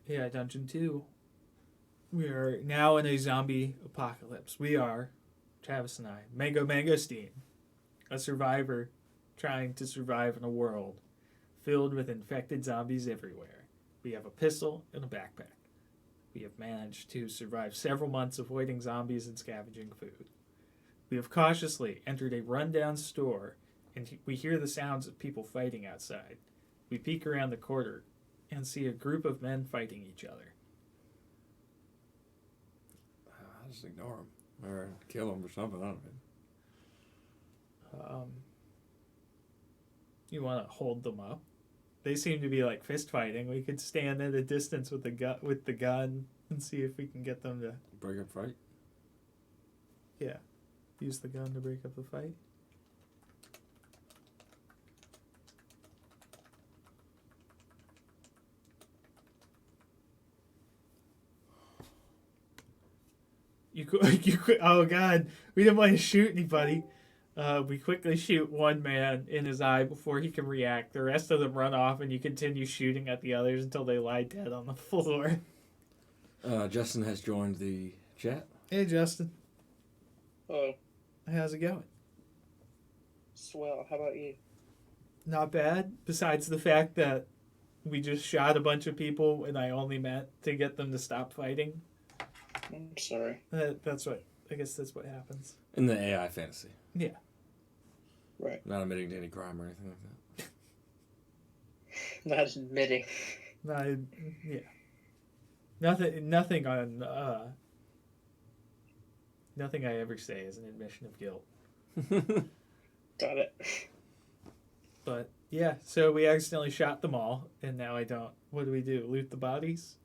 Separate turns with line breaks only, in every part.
AI Dungeon 2. We are now in a zombie apocalypse. We are, Travis and I, Mango Mangosteen, a survivor trying to survive in a world filled with infected zombies everywhere. We have a pistol and a backpack. We have managed to survive several months avoiding zombies and scavenging food. We have cautiously entered a rundown store and we hear the sounds of people fighting outside. We peek around the corner and see a group of men fighting each other.
I just ignore them or kill them or something. I don't know.
You want to hold them up. They seem to be like fist fighting. We could stand at a distance with the gun and see if we can get them to
break up fight.
Yeah, use the gun to break up the fight. You could. Oh God, we didn't want to shoot anybody. We quickly shoot one man in his eye before he can react. The rest of them run off, and you continue shooting at the others until they lie dead on the floor.
Justin has joined the chat.
Hey, Justin.
Hello.
How's it going?
Swell. How about you?
Not bad, besides the fact that we just shot a bunch of people, and I only meant to get them to stop fighting.
I'm sorry.
I guess that's what happens.
In the AI fantasy.
Yeah.
Right.
Not admitting to any crime or anything like that.
Not admitting.
Yeah. Nothing I ever say is an admission of guilt.
Got it.
But, yeah, so we accidentally shot them all, and now I don't. What do we do? Loot the bodies?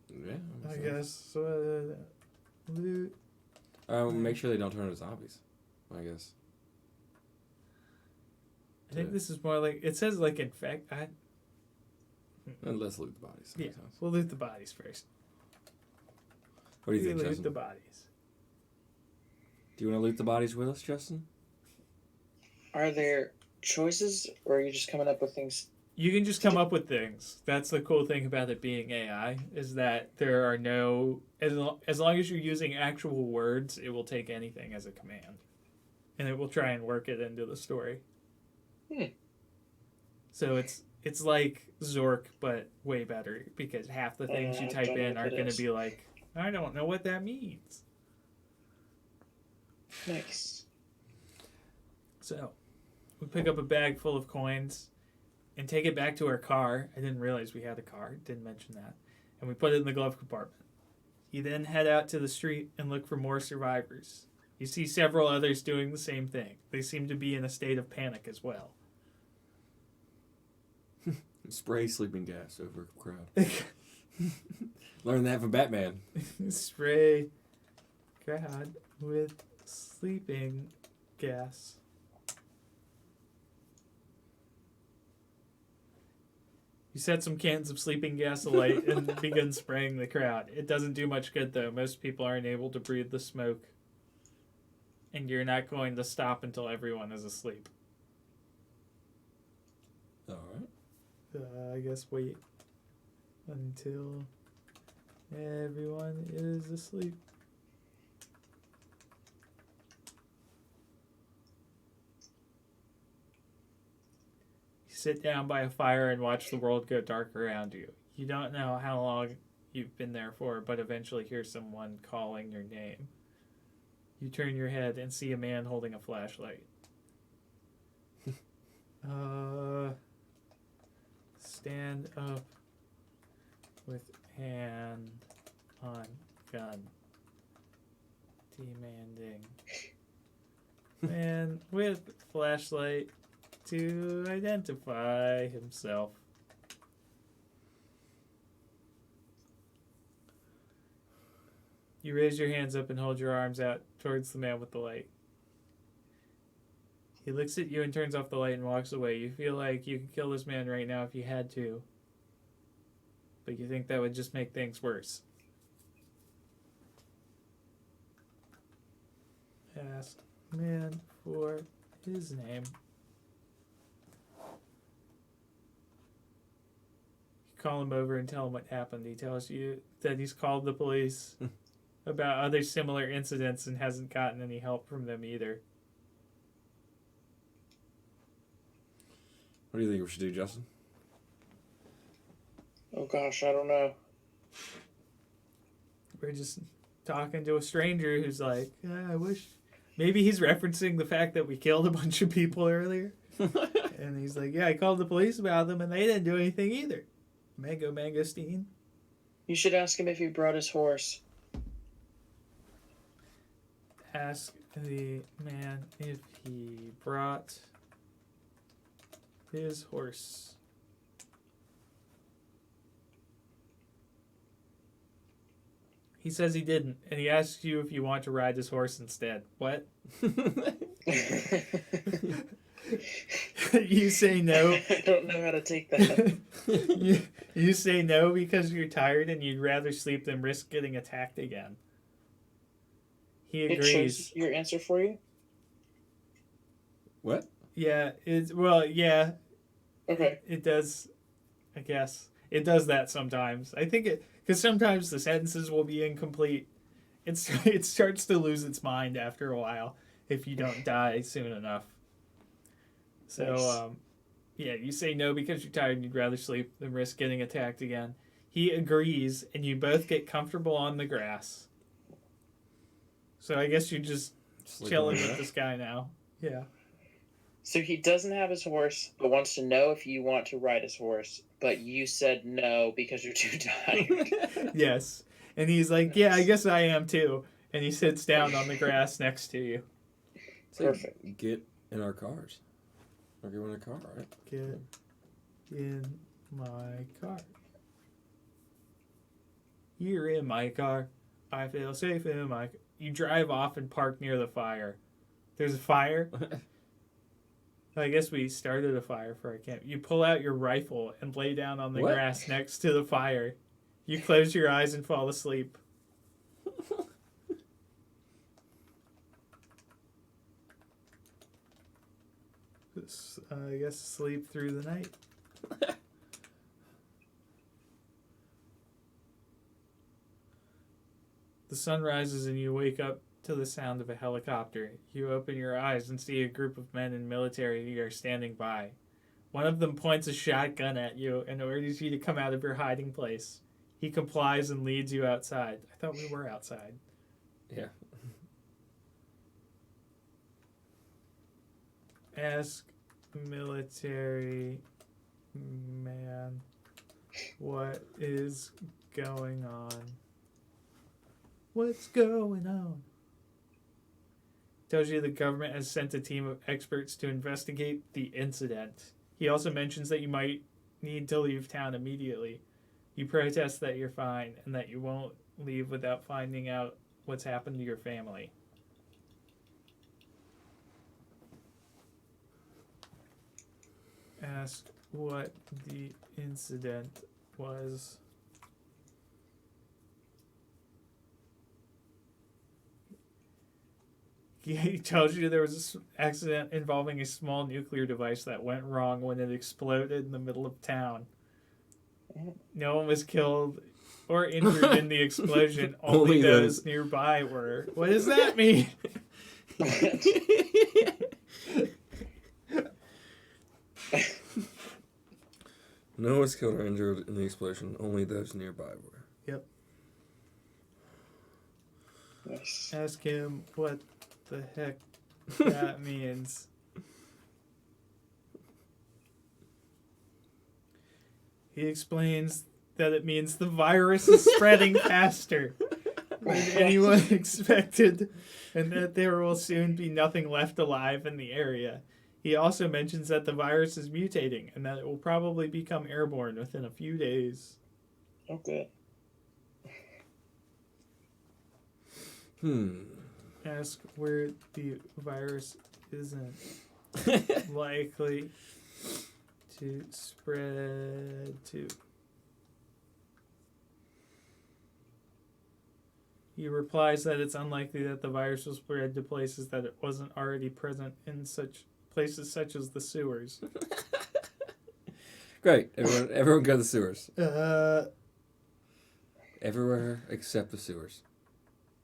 Yeah.
I guess. Loot.
Make sure they don't turn into zombies, I guess.
I think this is more like, it says like infect.
And let's loot the bodies.
Yeah, we'll loot the bodies first.
What do you think,
loot
Justin?
the bodies.
Do you want to loot the bodies with us, Justin?
Are there choices, or are you just coming up with things?
You can just come up with things. That's the cool thing about it being AI, is that there are no... As long as you're using actual words, it will take anything as a command. And it will try and work it into the story. So it's like Zork, but way better, because half the things you type in are going to be like, I don't know what that means.
Nice.
So, we pick up a bag full of coins and take it back to our car. I didn't realize we had a car. Didn't mention that. And we put it in the glove compartment. You then head out to the street and look for more survivors. You see several others doing the same thing. They seem to be in a state of panic as well.
Spray sleeping gas over a crowd. Learn that from Batman.
Spray crowd with sleeping gas. You set some cans of sleeping gas alight and begin spraying the crowd. It doesn't do much good, though. Most people aren't able to breathe the smoke. And you're not going to stop until everyone is asleep.
All right.
I guess wait until everyone is asleep. You sit down by a fire and watch the world go dark around you. You don't know how long you've been there for, but eventually hear someone calling your name. You turn your head and see a man holding a flashlight. Stand up with hand on gun. Demanding. Man with flashlight to identify himself. You raise your hands up and hold your arms out towards the man with the light. He looks at you and turns off the light and walks away. You feel like you could kill this man right now if you had to. But you think that would just make things worse. Ask man for his name. You call him over and tell him what happened. He tells you that he's called the police about other similar incidents and hasn't gotten any help from them either.
What do you think we should do, Justin?
Oh gosh, I don't know.
We're just talking to a stranger who's like, I wish. Maybe he's referencing the fact that we killed a bunch of people earlier. And he's like, yeah, I called the police about them and they didn't do anything either. Mangosteen.
You should ask him if he brought his horse.
Ask the man if he brought his horse. He says he didn't, and he asks you if you want to ride his horse instead. What? You say no.
I don't know how to take that.
you say no because you're tired and you'd rather sleep than risk getting attacked again. He
It
agrees.
shows your answer for you?
What?
Yeah,
Okay.
it does, I guess. It does that sometimes. I think because sometimes the sentences will be incomplete. It starts to lose its mind after a while if you don't die soon enough. So, yeah, you say no because you're tired and you'd rather sleep than risk getting attacked again. He agrees, and you both get comfortable on the grass. So I guess you're just chilling with this guy now. Yeah.
So he doesn't have his horse, but wants to know if you want to ride his horse. But you said no because you're too tired.
Yes. And he's like, yeah, I guess I am too. And he sits down on the grass next to you.
So
Perfect.
Get in our cars. Or get in a car, right?
Get in my car. You're in my car. I feel safe in my car. You drive off and park near the fire. There's a fire. I guess we started a fire for our camp. You pull out your rifle and lay down on the grass next to the fire. You close your eyes and fall asleep. I guess sleep through the night. The sun rises and you wake up to the sound of a helicopter. You open your eyes and see a group of men in military gear standing by. One of them points a shotgun at you and orders you to come out of your hiding place. He complies and leads you outside. I thought we were outside.
Yeah.
Ask military man what is going on. What's going on? Tells you the government has sent a team of experts to investigate the incident. He also mentions that you might need to leave town immediately. You protest that you're fine and that you won't leave without finding out what's happened to your family. Ask what the incident was. He tells you there was an accident involving a small nuclear device that went wrong when it exploded in the middle of town. No one was killed or injured in the explosion. Only those nearby were. What does that mean?
No one was killed or injured in the explosion. Only those nearby were.
Yep.
Nice.
Ask him what the heck that means. He explains that it means the virus is spreading faster than anyone expected and that there will soon be nothing left alive in the area. He also mentions that the virus is mutating and that it will probably become airborne within a few days.
Oh, good.
Ask where the virus isn't likely to spread to. He replies that it's unlikely that the virus will spread to places that it wasn't already present in such places such as the sewers.
Great. Everyone go to the sewers.
Uh,
Everywhere except the sewers.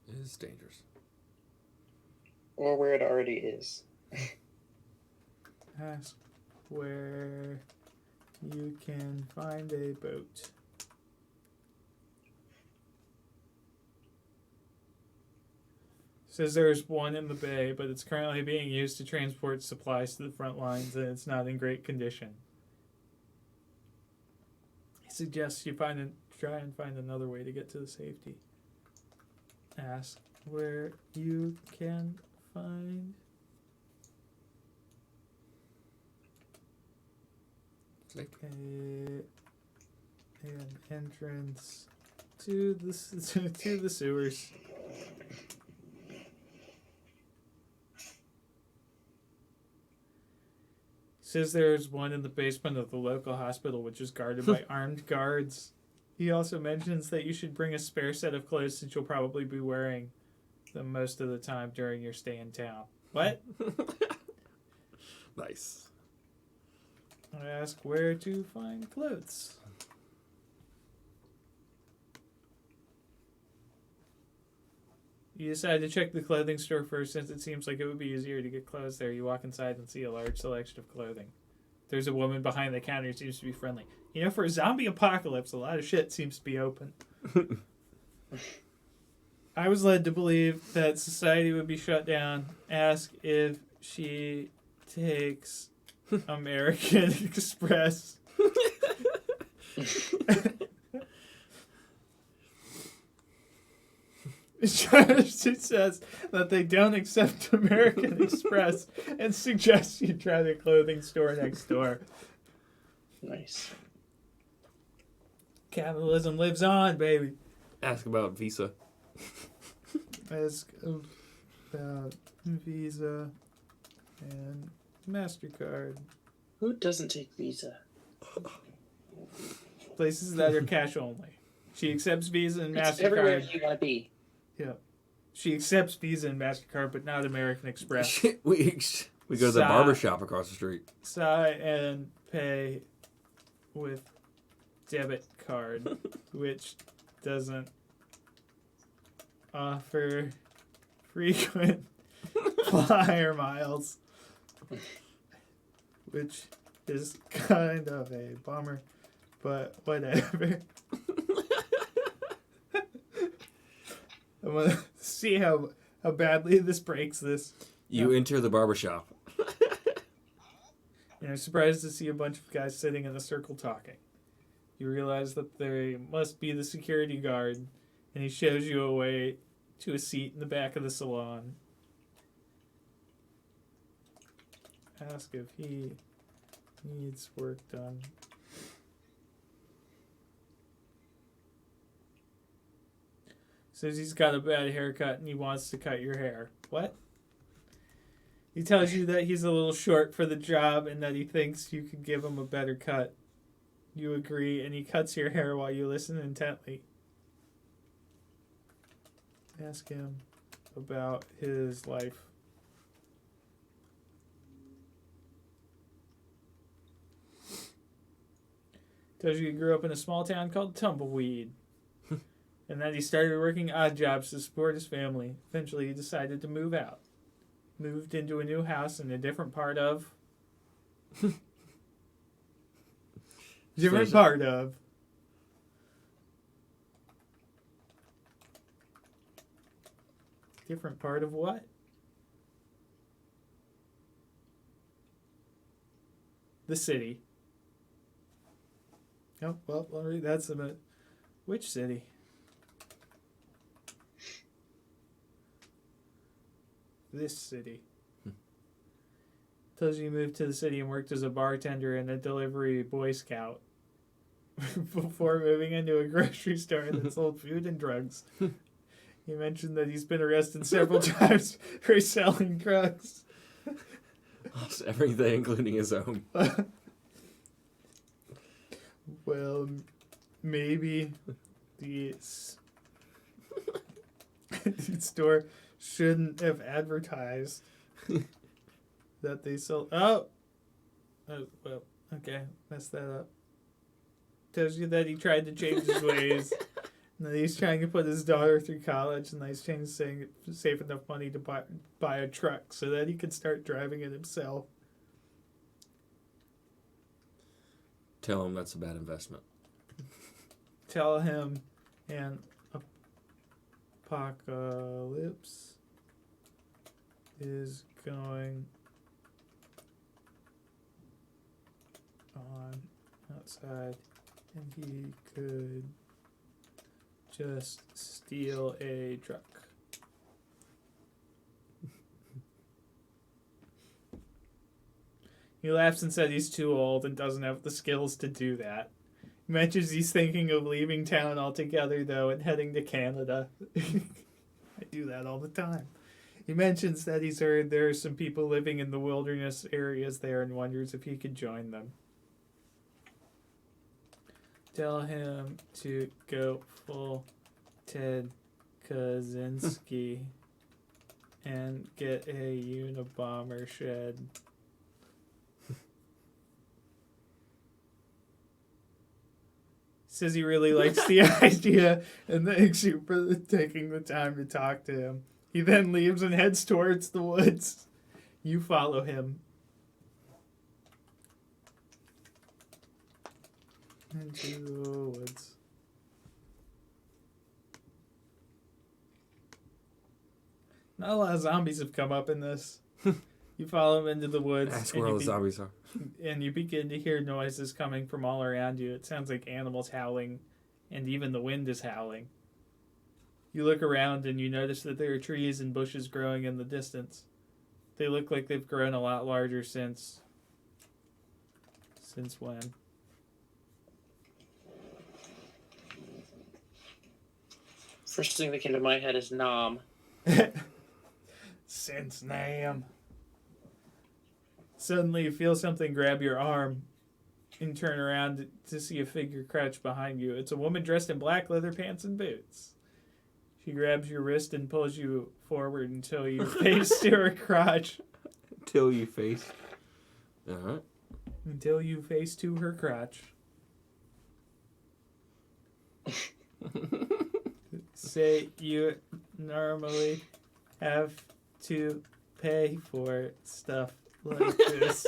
It is dangerous.
Or where it already is.
ask where you can find a boat. Says there's one in the bay, but it's currently being used to transport supplies to the front lines, and it's not in great condition. He suggests you try and find another way to get to the safety. Ask where you can find an entrance to the sewers. Says there's one in the basement of the local hospital, which is guarded by armed guards. He also mentions that you should bring a spare set of clothes since you'll probably be wearing them most of the time during your stay in town. What?
Nice.
I ask where to find clothes. You decide to check the clothing store first since it seems like it would be easier to get clothes there. You walk inside and see a large selection of clothing. There's a woman behind the counter who seems to be friendly. You know, for a zombie apocalypse, a lot of shit seems to be open. I was led to believe that society would be shut down. Ask if she takes American Express. She says that they don't accept American Express and suggests you try the clothing store next door.
Nice.
Capitalism lives on, baby.
Ask about Visa.
Ask about Visa and MasterCard.
Who doesn't take Visa?
Places that are cash only. She accepts Visa and
It's everywhere
MasterCard.
you want to be.
Yeah. She accepts Visa and MasterCard, but not American Express.
we go to the barber shop across the street.
Sign and pay with debit card, which doesn't offer frequent flyer miles, which is kind of a bummer, but whatever. I want to see how badly this breaks this.
You enter the barber shop.
You're surprised to see a bunch of guys sitting in a circle talking. You realize that they must be the security guard, and he shows you a way to a seat in the back of the salon. Ask if he needs work done. Says he's got a bad haircut and he wants to cut your hair. What? He tells you that he's a little short for the job and that he thinks you could give him a better cut. You agree, and he cuts your hair while you listen intently. Ask him about his life. Tells you he grew up in a small town called Tumbleweed. And that he started working odd jobs to support his family. Eventually, he decided to move out. Moved into a new house in a different part of... different part of... Different part of what? The city. Oh, well, I'll read that's about... Which city? This city. Tells you he moved to the city and worked as a bartender and a delivery Boy Scout before moving into a grocery store that sold food and drugs. He mentioned that he's been arrested several times for selling drugs.
Lost everything, including his own.
Well, maybe the store shouldn't have advertised that they sold. Oh, well, okay, messed that up. tells you that he tried to change his ways, and that he's trying to put his daughter through college, and that he's trying to save enough money to buy a truck so that he can start driving it himself.
Tell him that's a bad investment.
Tell him an apocalypse is going on outside, and he could just steal a truck. He laughs and said he's too old and doesn't have the skills to do that. He mentions he's thinking of leaving town altogether, though, and heading to Canada. I do that all the time. He mentions that he's heard there are some people living in the wilderness areas there and wonders if he could join them. Tell him to go full Ted Kaczynski and get a Unabomber shed. Says he really likes the idea and thanks you for taking the time to talk to him. He then leaves and heads towards the woods. You follow him. Into the woods. Not a lot of zombies have come up in this. You follow him into the woods.
That's where all the zombies are.
And you begin to hear noises coming from all around you. It sounds like animals howling, and even the wind is howling. You look around and you notice that there are trees and bushes growing in the distance. They look like they've grown a lot larger since when?
First thing that came to my head is Nom.
Since Nam. Suddenly you feel something grab your arm and turn around to see a figure crouched behind you. It's a woman dressed in black leather pants and boots. She grabs your wrist and pulls you forward until you face to her crotch.
Until you face. Alright.
Until you face to her crotch. Say you normally have to pay for stuff like this.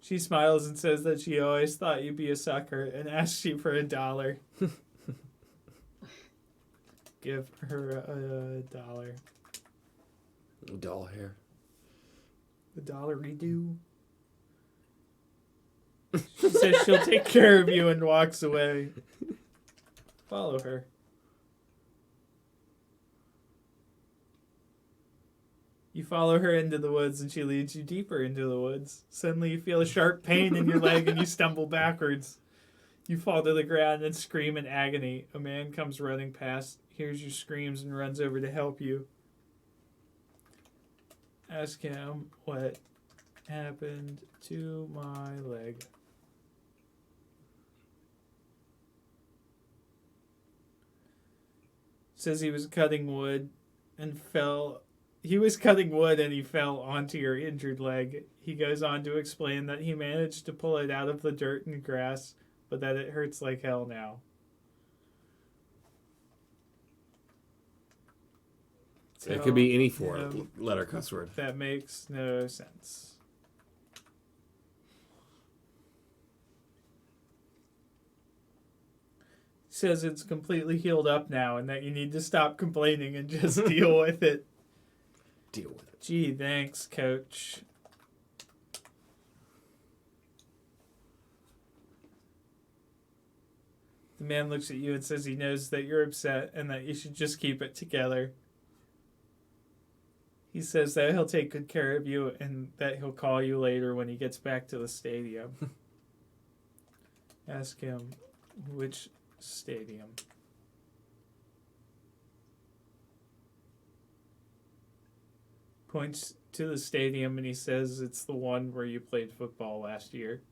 She smiles and says that she always thought you'd be a sucker and asks you for $1. Give her $1.
Doll hair.
$1 redo. She says she'll take care of you and walks away. Follow her. You follow her into the woods and she leads you deeper into the woods. Suddenly you feel a sharp pain in your leg and you stumble backwards. You fall to the ground and scream in agony. A man comes running past, hears your screams, and runs over to help you. Ask him what happened to my leg. Says he was cutting wood and fell. He was cutting wood and he fell onto your injured leg. He goes on to explain that he managed to pull it out of the dirt and grass, but that it hurts like hell now.
It could be any four-letter cuss word.
That makes no sense. Says it's completely healed up now and that you need to stop complaining and just deal with it.
Deal with it.
Gee, thanks, coach. The man looks at you and says he knows that you're upset and that you should just keep it together. He says that he'll take good care of you and that he'll call you later when he gets back to the stadium. Ask him which stadium. Points to the stadium and he says it's the one where you played football last year.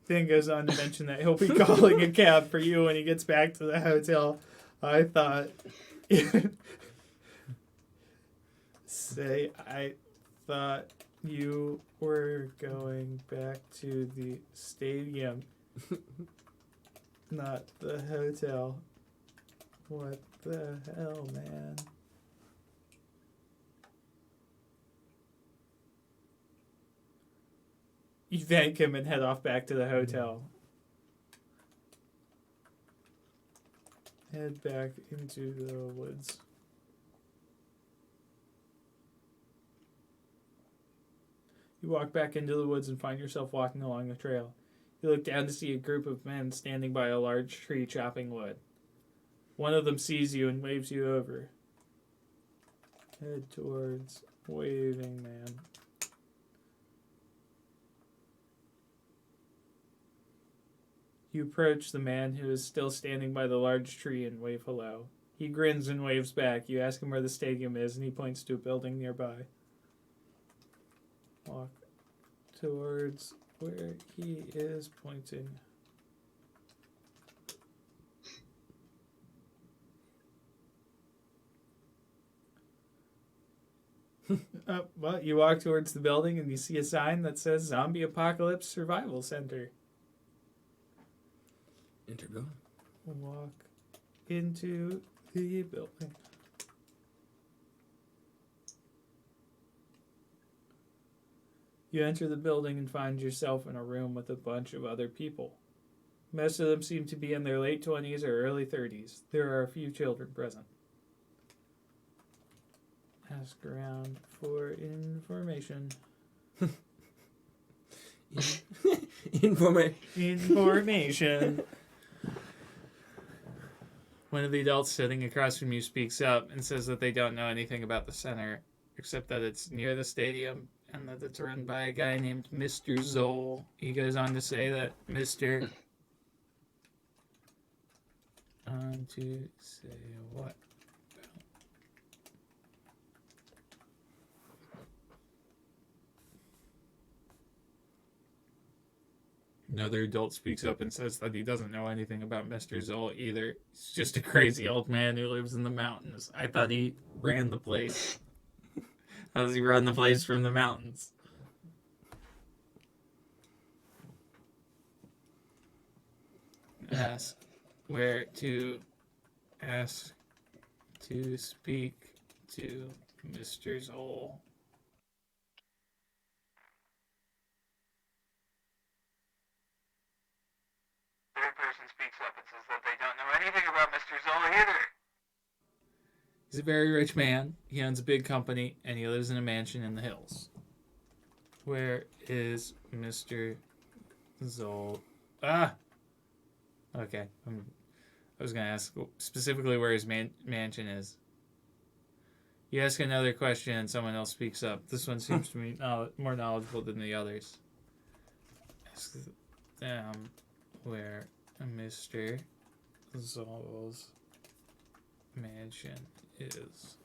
Then goes on to mention that he'll be calling a cab for you when he gets back to the hotel. I thought... say, I thought you were going back to the stadium, not the hotel. What the hell, man? You thank him and head off back to the hotel. Head back into the woods. You walk back into the woods and find yourself walking along the trail. You look down to see a group of men standing by a large tree chopping wood. One of them sees you and waves you over. Head towards waving man. You approach the man who is still standing by the large tree and wave hello. He grins and waves back. You ask him where the stadium is, and he points to a building nearby. Walk towards where he is pointing. Well, you walk towards the building and you see a sign that says Zombie Apocalypse Survival Center.
Enter building.
Walk into the building. You enter the building and find yourself in a room with a bunch of other people. Most of them seem to be in their late 20s or early 30s. There are a few children present. Ask around for information. Information. One of the adults sitting across from you speaks up and says that they don't know anything about the center, except that it's near the stadium and that it's run by a guy named Mr. Zoll. He goes on to say that Mr. On to say what? Another adult speaks up and says that he doesn't know anything about Mr. Zoll either. He's just a crazy old man who lives in the mountains. I thought he ran the place. How does he run the place from the mountains? Ask to speak to Mr. Zoll. Third person speaks up and says that they don't know anything about Mr. Zoll either. He's a very rich man. He owns a big company, and he lives in a mansion in the hills. Where is Mr. Zoll? Okay. I was going to ask specifically where his mansion is. You ask another question, and someone else speaks up. This one seems to be more knowledgeable than the others. Ask them where Mr. Zoll's mansion is.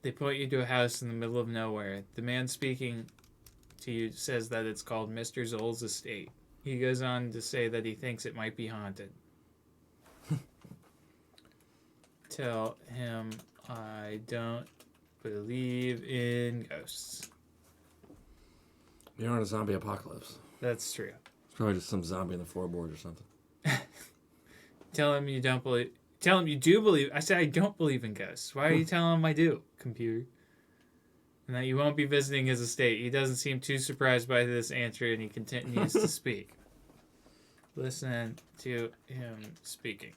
They point you to a house in the middle of nowhere. The man speaking to you says that it's called Mr. Zoll's estate. He goes on to say that he thinks it might be haunted. Tell him I don't believe in ghosts.
You're on a zombie apocalypse.
That's true.
It's probably just some zombie in the floorboard or something.
Tell him you don't believe. Tell him you do believe. I said I don't believe in ghosts. Why are you telling him I do, computer? And that you won't be visiting his estate. He doesn't seem too surprised by this answer, and he continues to speak. Listen to him speaking.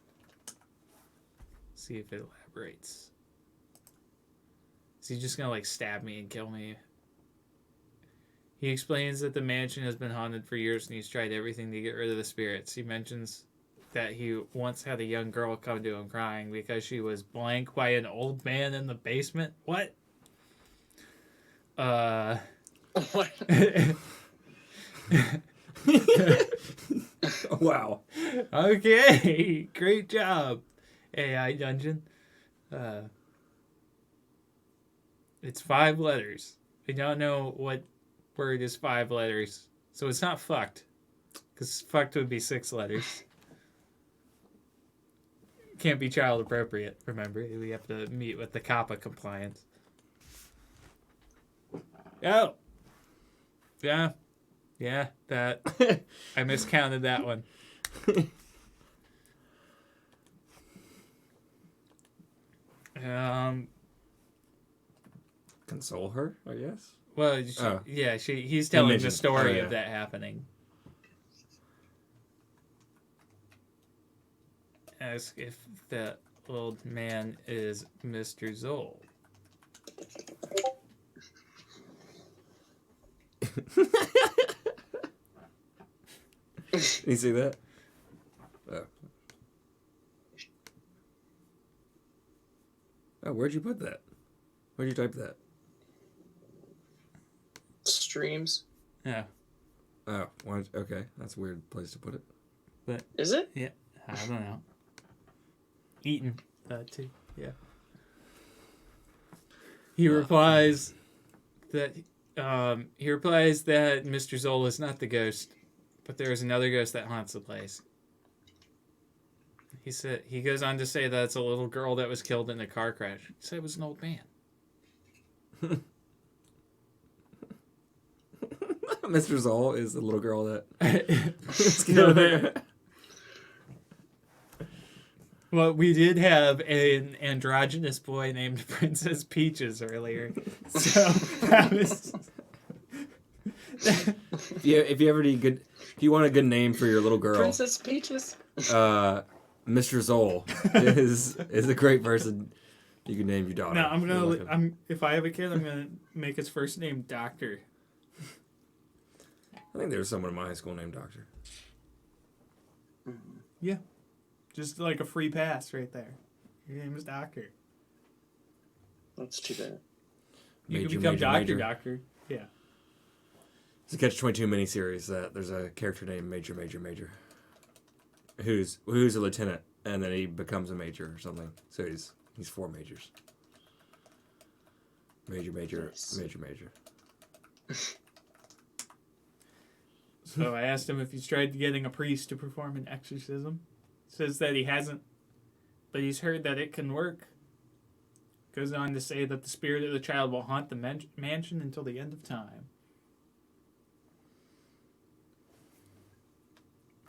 See if it elaborates. Is he just gonna stab me and kill me? He explains that the mansion has been haunted for years and he's tried everything to get rid of the spirits. He mentions that he once had a young girl come to him crying because she was blanked by an old man in the basement. What?
What?
Wow.
Okay. Great job, AI Dungeon. It's 5 letters. I don't know what word is 5 letters. So it's not fucked. Because fucked would be 6 letters. can't be child appropriate. Remember, we have to meet with the COPPA compliance. Oh, yeah, that I miscounted that one.
Console her, I guess.
Well, he's telling the story
yeah.
of that happening. Ask if the old man is Mr. Zoll.
You see that? Oh, where'd you put that? Where'd you type that?
Streams.
Yeah.
Oh, okay. That's a weird place to put it.
But
is it?
Yeah, I don't know. Eaton, too. Yeah. He replies that Mr. Zoll is not the ghost, but there is another ghost that haunts the place. He goes on to say that it's a little girl that was killed in a car crash. He said it was an old man.
Mr. Zoll is the little girl that was
No,
killed.
Well, we did have an androgynous boy named Princess Peaches earlier, so that was.
If you want a good name for your little girl,
Princess Peaches.
Mr. Zoll is a great person you can name your daughter.
No, if I have a kid, I'm gonna make his first name Doctor.
I think there's someone in my high school named Doctor.
Yeah, just like a free pass right there. Your name is Doctor.
That's too bad.
You can become Doctor. Yeah.
It's a Catch-22 miniseries that there's a character named Major, who's a lieutenant, and then he becomes a major or something. So he's 4 majors. Major.
So I asked him if he's tried getting a priest to perform an exorcism. Says that he hasn't, but he's heard that it can work. Goes on to say that the spirit of the child will haunt the mansion until the end of time.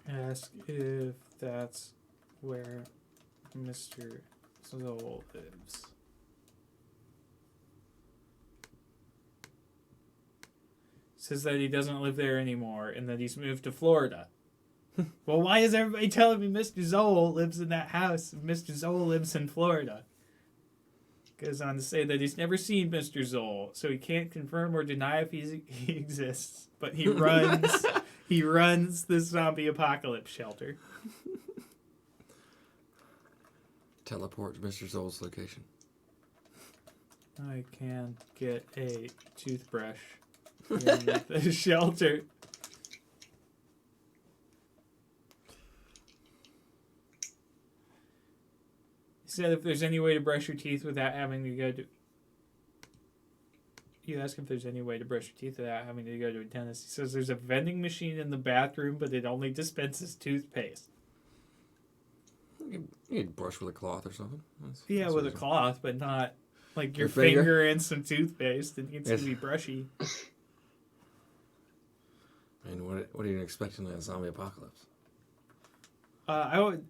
Ask if that's where Mr. Zoll lives. Says that he doesn't live there anymore and that he's moved to Florida. Well, why is everybody telling me Mr. Zoll lives in that house if Mr. Zoll lives in Florida? Goes on to say that he's never seen Mr. Zoll, so he can't confirm or deny if he exists. But he runs he runs the zombie apocalypse shelter.
Teleport to Mr. Zoll's location.
I can get a toothbrush in the shelter. He said if there's any way to brush your teeth without having to go to... You ask if there's any way to brush your teeth without having to go to a dentist. He says there's a vending machine in the bathroom, but it only dispenses toothpaste.
You could brush with a cloth or something.
That's with a cloth, but not like your finger and some toothpaste. It needs to be brushy.
I mean, what are you expecting in a zombie apocalypse?
I would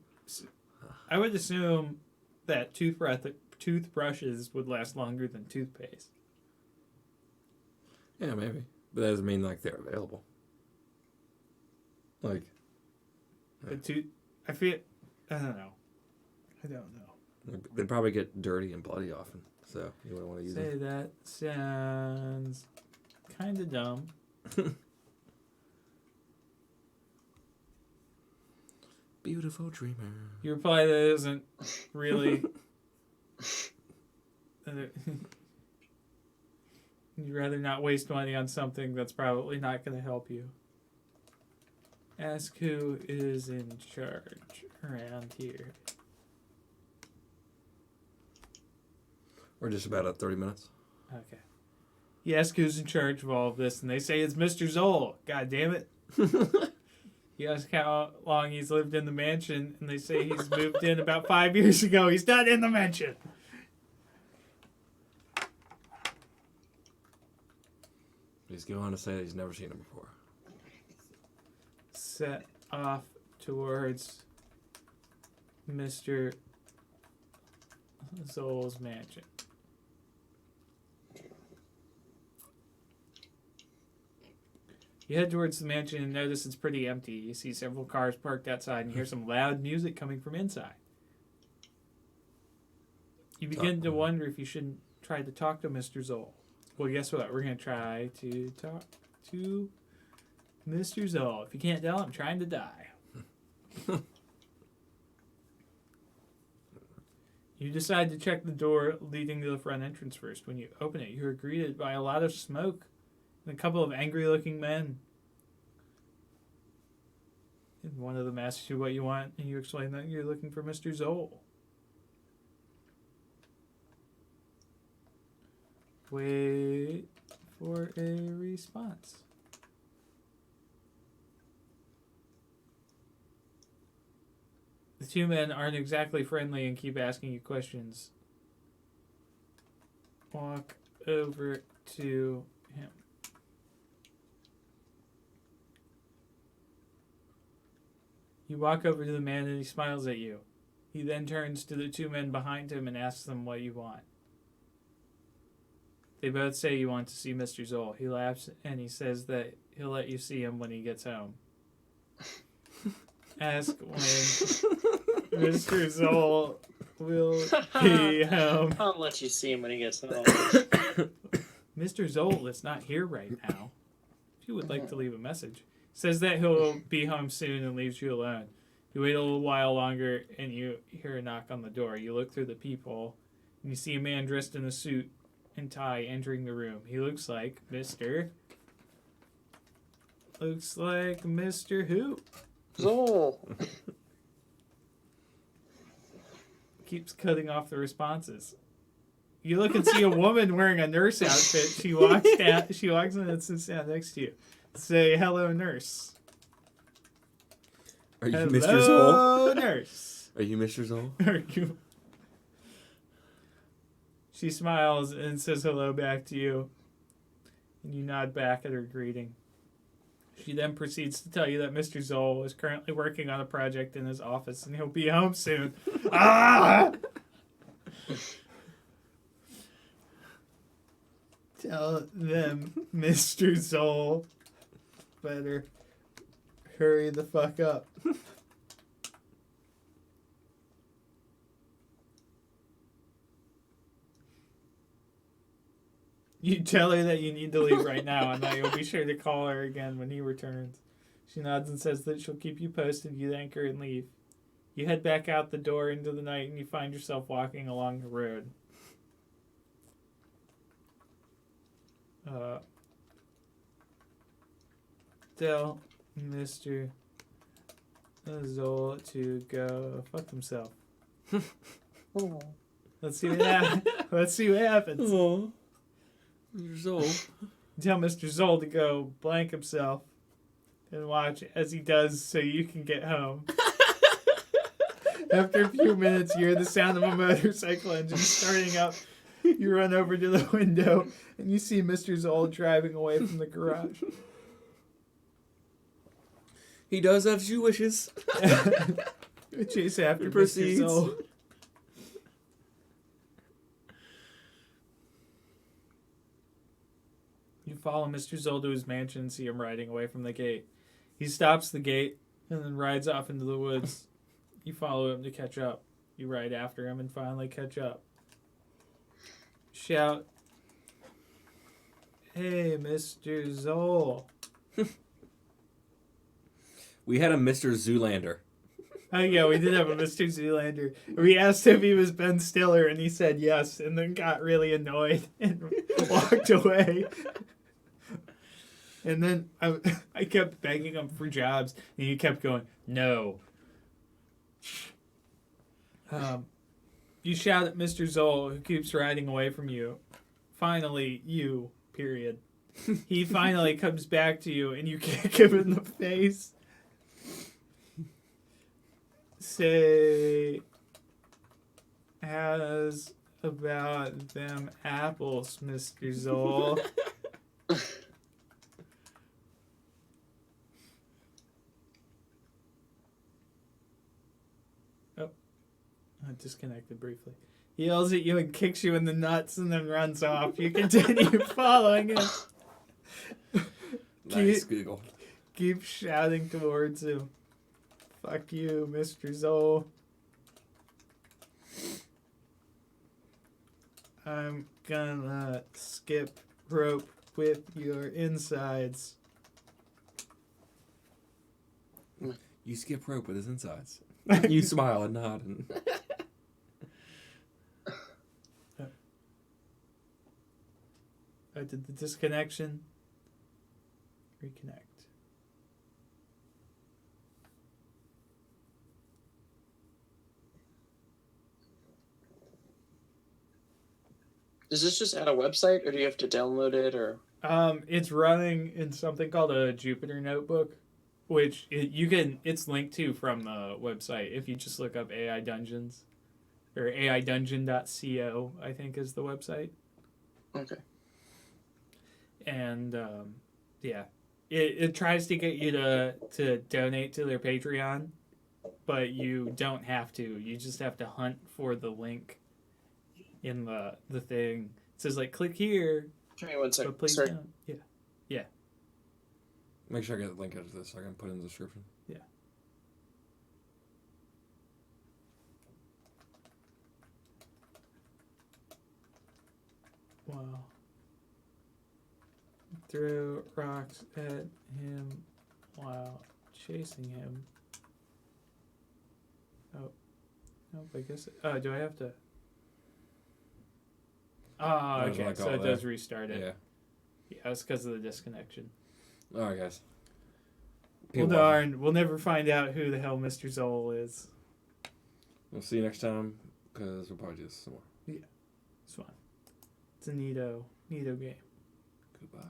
assume that toothbrushes would last longer than toothpaste.
Yeah, maybe. But that doesn't mean like they're available. Like,
I don't know.
They'd probably get dirty and bloody often, so you wouldn't want to use them.
That sounds kind of dumb.
Beautiful dreamer.
You reply that it isn't really... You'd rather not waste money on something that's probably not going to help you. Ask who is in charge around here.
We're just about at 30 minutes.
Okay. You ask who's in charge of all of this, and they say it's Mr. Zoll. God damn it. You ask how long he's lived in the mansion, and they say he's moved in about 5 years ago. He's not in the mansion.
He's going on to say that he's never seen him before.
Set off towards Mr. Zoll's mansion. You head towards the mansion and notice it's pretty empty. You see several cars parked outside and hear some loud music coming from inside. You begin to wonder if you shouldn't try to talk to Mr. Zoll. Well, guess what? We're going to try to talk to Mr. Zoll. If you can't tell, I'm trying to die. You decide to check the door leading to the front entrance first. When you open it, you are greeted by a lot of smoke and a couple of angry-looking men. And one of them asks you what you want, and you explain that you're looking for Mr. Zoll. Wait for a response. The two men aren't exactly friendly and keep asking you questions. Walk over to him. You walk over to the man and he smiles at you. He then turns to the two men behind him and asks them what you want. They both say you want to see Mr. Zoll. He laughs and he says that he'll let you see him when he gets home. Ask when Mr. Zoll will be home.
I'll let you see him when he gets home.
Mr. Zoll is not here right now. If you would like to leave a message. Says that he'll be home soon and leaves you alone. You wait a little while longer and you hear a knock on the door. You look through the peephole and you see a man dressed in a suit and tie entering the room. He looks like Mr. Who?
Zoll.
Keeps cutting off the responses. You look and see a woman wearing a nurse outfit. She walks in and sits down next to you. Say, hello, nurse.
Are you
Hello,
Mr. Zoll?
Nurse.
Are you Mr. Zoll?
Are you? She smiles and says hello back to you. And you nod back at her greeting. She then proceeds to tell you that Mr. Zoll is currently working on a project in his office and he'll be home soon. Ah! Tell them Mr. Zoll better hurry the fuck up. You tell her that you need to leave right now and that you'll be sure to call her again when he returns. She nods and says that she'll keep you posted. You thank her and leave. You head back out the door into the night and you find yourself walking along the road. Tell Mr. Zoll to go fuck himself. Let's see what happens.
Oh, Mr. Zoll.
Tell Mr. Zoll to go blank himself and watch as he does so you can get home. After a few minutes, you hear the sound of a motorcycle engine starting up. You run over to the window and you see Mr. Zoll driving away from the garage.
He does as she wishes.
Chase after
He
Mr.
proceeds.
Zoll. You follow Mr. Zoll to his mansion and see him riding away from the gate. He stops the gate and then rides off into the woods. You follow him to catch up. You ride after him and finally catch up. Shout, "Hey, Mr. Zoll."
We had a Mr. Zoolander.
Oh, yeah, we did have a Mr. Zoolander. We asked if he was Ben Stiller, and he said yes, and then got really annoyed and walked away. And then I kept begging him for jobs, and he kept going, no. You shout at Mr. Zoll, who keeps riding away from you. Finally, you, period. He finally comes back to you, and you kick him in the face. say how's about them apples, Mr. Zoll? Oh, I disconnected briefly. He yells at you and kicks you in the nuts and then runs off. You continue following him.
Nice Google.
Keep shouting towards him. Fuck you, Mr. Zoll. I'm gonna skip rope with your insides.
You skip rope with his insides. You smile and nod. And
I did the disconnection. Reconnect.
Is this just at a website, or do you have to download it, or?
It's running in something called a Jupyter Notebook, which it's linked to from the website. If you just look up AI Dungeons, or aidungeon.co, I think is the website.
Okay.
And yeah, it tries to get you to donate to their Patreon, but you don't have to. You just have to hunt for the link in the thing. It says like click here.
Give me one second.
But please
Sorry.
don't. Yeah.
make sure I get the link out of this so I can put it in the description.
Yeah. Wow. Throw rocks at him while chasing him. Oh. Nope, I guess. Oh, do I have to? Oh,
There's
okay.
like
So
all
it
there.
does restart it.
Yeah.
Yeah, it's because of the disconnection.
Alright, guys.
Well,
People
darn. We'll never find out who the hell Mr. Zoll is.
We'll see you next time, because we'll probably do this some more.
It's fine. It's a neato game.
Goodbye.